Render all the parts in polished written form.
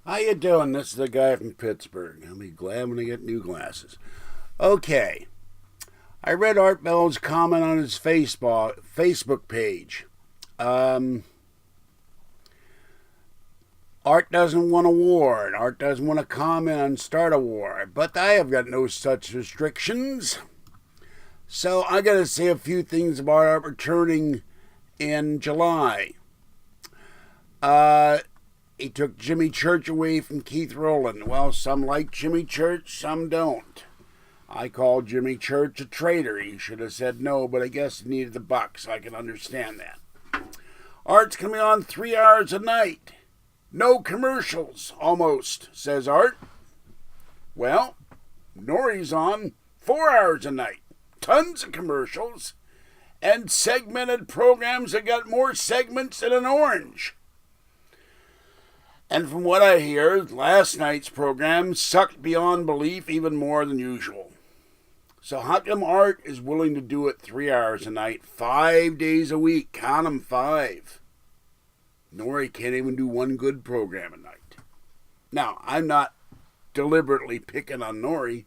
How you doing? This is the guy from Pittsburgh. I'll be glad when I get new glasses. Okay. I read Art Bell's comment on his Facebook page. Art doesn't want a war, and Art doesn't want to comment on start a war, but I have got no such restrictions. So I got to say a few things about Art returning in July. He took Jimmy Church away from Keith Rowland. Well, some like Jimmy Church, some don't. I call Jimmy Church a traitor. He should have said no, but I guess he needed the buck, so I can understand that. Art's coming on 3 hours a night. No commercials, almost, says Art. Well, Nori's on 4 hours a night. Tons of commercials. And segmented programs that got more segments than an orange. And from what I hear, last night's program sucked beyond belief even more than usual. So how come Art is willing to do it 3 hours a night, 5 days a week? Count 'em, 5. Nori can't even do one good program a night. Now, I'm not deliberately picking on Nori,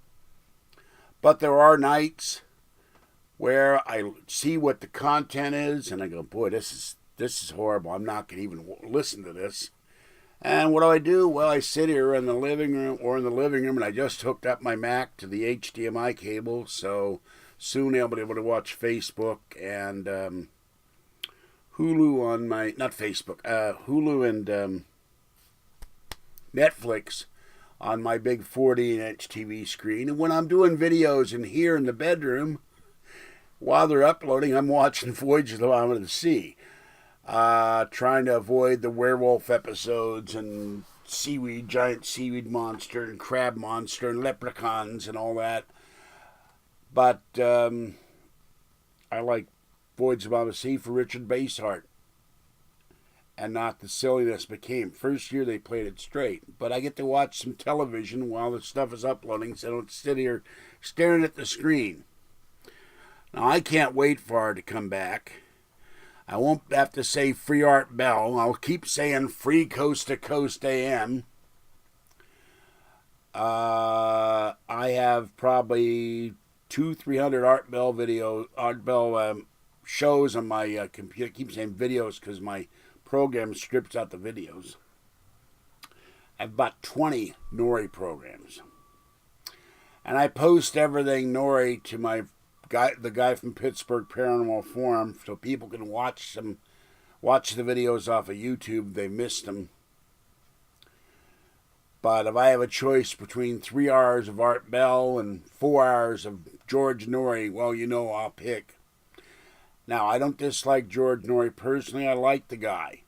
but there are nights where I see what the content is, and I go, boy, this is horrible. I'm not going to even listen to this. And what do? Well, I sit here in the living room, and I just hooked up my Mac to the HDMI cable, so soon I'll be able to watch Facebook and Hulu on my, not Facebook, Hulu and Netflix on my big 14-inch TV screen. And when I'm doing videos in here in the bedroom, while they're uploading, I'm watching Voyage of the Bottom of the Sea. Trying to avoid the werewolf episodes and giant seaweed monster and crab monster and leprechauns and all that. But I like Voyage of the Bottom of the Sea for Richard Basehart and not the silliness became. First year they played it straight, but I get to watch some television while the stuff is uploading, so I don't sit here staring at the screen. Now I can't wait for her to come back. I won't have to say Free Art Bell. I'll keep saying Free Coast to Coast AM. I have probably 200-300 Art Bell shows on my computer. I keep saying videos because my program strips out the videos. I have about 20 Nori programs. And I post everything Nori to the guy from Pittsburgh Paranormal Forum, so people can watch the videos off of YouTube. They missed them. But if I have a choice between 3 hours of Art Bell and 4 hours of George Nori, well, I'll pick. Now, I don't dislike George Nori personally. I like the guy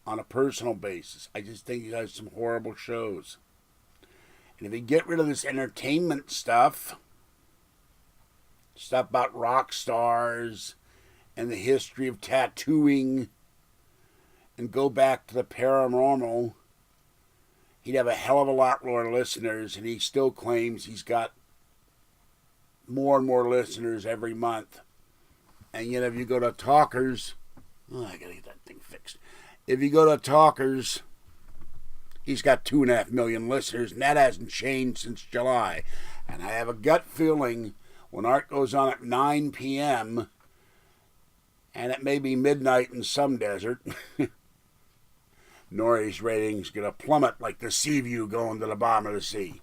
on a personal basis. I just think he has some horrible shows. And if you get rid of this entertainment stuff about rock stars and the history of tattooing, and go back to the paranormal, he'd have a hell of a lot more listeners, and he still claims he's got more and more listeners every month. And yet if you go to Talkers, I gotta get that thing fixed. If you go to Talkers, he's got 2.5 million listeners, and that hasn't changed since July. And I have a gut feeling when Art goes on at 9 p.m., and it may be midnight in some desert, Nori's ratings going to plummet like the sea view going to the bottom of the sea.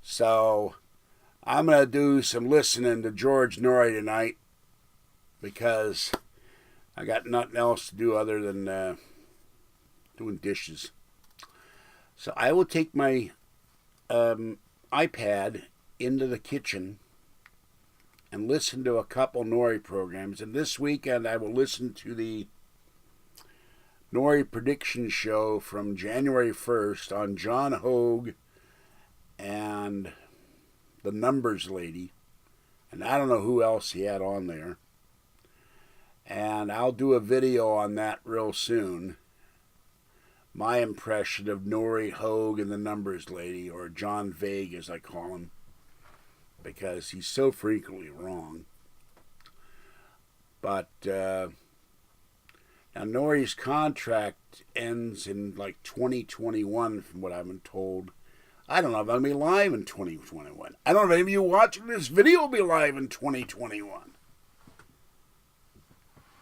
So I'm going to do some listening to George Nori tonight because I got nothing else to do other than doing dishes. So I will take my iPad into the kitchen and listen to a couple Nori programs. And this weekend I will listen to the Nori prediction show from January 1st on John Hogue and the Numbers Lady. And I don't know who else he had on there. And I'll do a video on that real soon. My impression of Nori, Hogue, and the Numbers Lady, or John Vague as I call him, because he's so frequently wrong. But Now, Nori's contract ends in like 2021, from what I've been told. I don't know if I'll be live in 2021. I don't know if any of you watching this video will be live in 2021.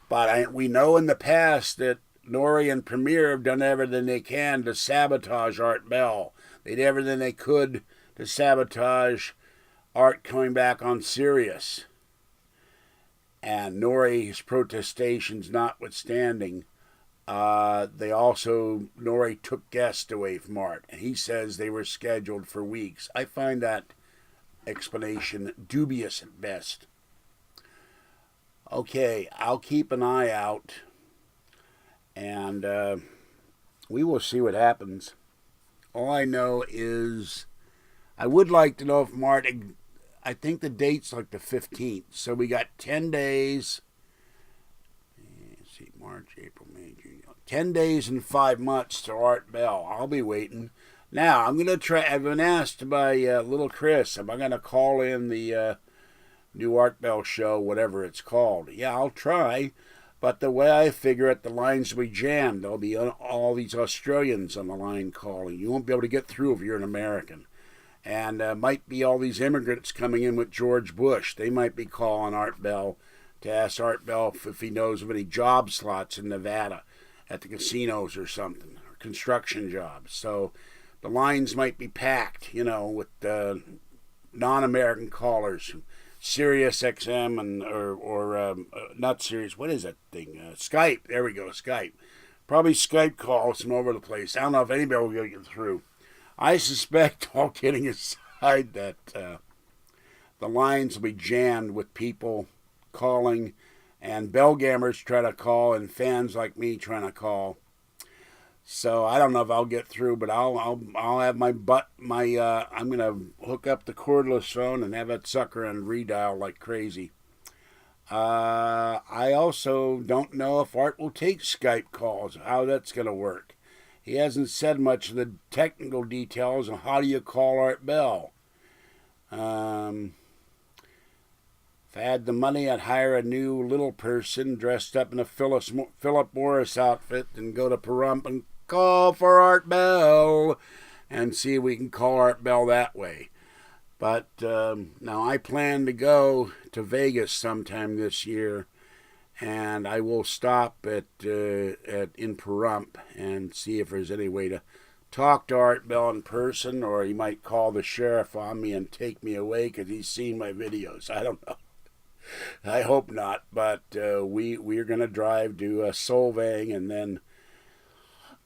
But we know in the past that Nori and Premier have done everything they can to sabotage Art Bell. They did everything they could to sabotage Art coming back on Sirius. And Nori's protestations notwithstanding, Nori took guests away from Art. And he says they were scheduled for weeks. I find that explanation dubious at best. Okay, I'll keep an eye out, and we will see what happens. All I know is I would like to know if Martin, I think the date's like the 15th, so we got 10 days. Let's see, March, April, May, June. 10 days and 5 months to Art Bell. I'll be waiting. Now, I'm going to try, I've been asked by little Chris, am I going to call in the new Art Bell show, whatever it's called? Yeah, I'll try. But the way I figure it, the lines will be jammed. There'll be all these Australians on the line calling. You won't be able to get through if you're an American. And might be all these immigrants coming in with George Bush. They might be calling Art Bell to ask Art Bell if he knows of any job slots in Nevada at the casinos or something, or construction jobs. So the lines might be packed, with non-American callers. Sirius XM or not Sirius. What is that thing? Skype. There we go. Skype. Probably Skype calls from over the place. I don't know if anybody will get through. I suspect, all kidding aside, that the lines will be jammed with people calling, and bellgammers try to call, and fans like me trying to call. So I don't know if I'll get through, but I'll have I'm gonna hook up the cordless phone and have that sucker and redial like crazy. I also don't know if Art will take Skype calls, how that's gonna work. He hasn't said much of the technical details on how do you call Art Bell. If I had the money, I'd hire a new little person dressed up in a Philip Morris outfit and go to Pahrump and call for Art Bell and see if we can call Art Bell that way. But now I plan to go to Vegas sometime this year, and I will stop in Pahrump and see if there's any way to talk to Art Bell in person, or he might call the sheriff on me and take me away because he's seen my videos. I don't know. I hope not, but we're going to drive to Solvang, and then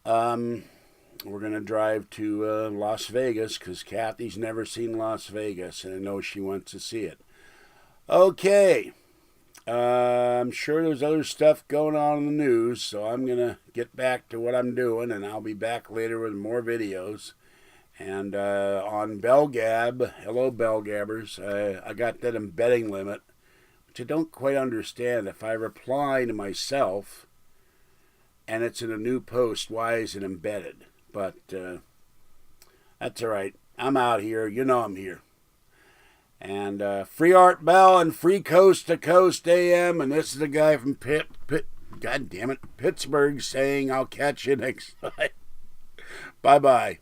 we're going to drive to Las Vegas because Kathy's never seen Las Vegas, and I know she wants to see it. Okay. I'm sure there's other stuff going on in the news, so I'm going to get back to what I'm doing, and I'll be back later with more videos. And on BellGab, hello BellGabbers, I got that embedding limit, which I don't quite understand. If I reply to myself and it's in a new post, why is it embedded? But that's all right. I'm out here. You know I'm here. And free Art Bell and free Coast to Coast AM. And this is the guy from God damn it, Pittsburgh saying I'll catch you next time. Bye-bye.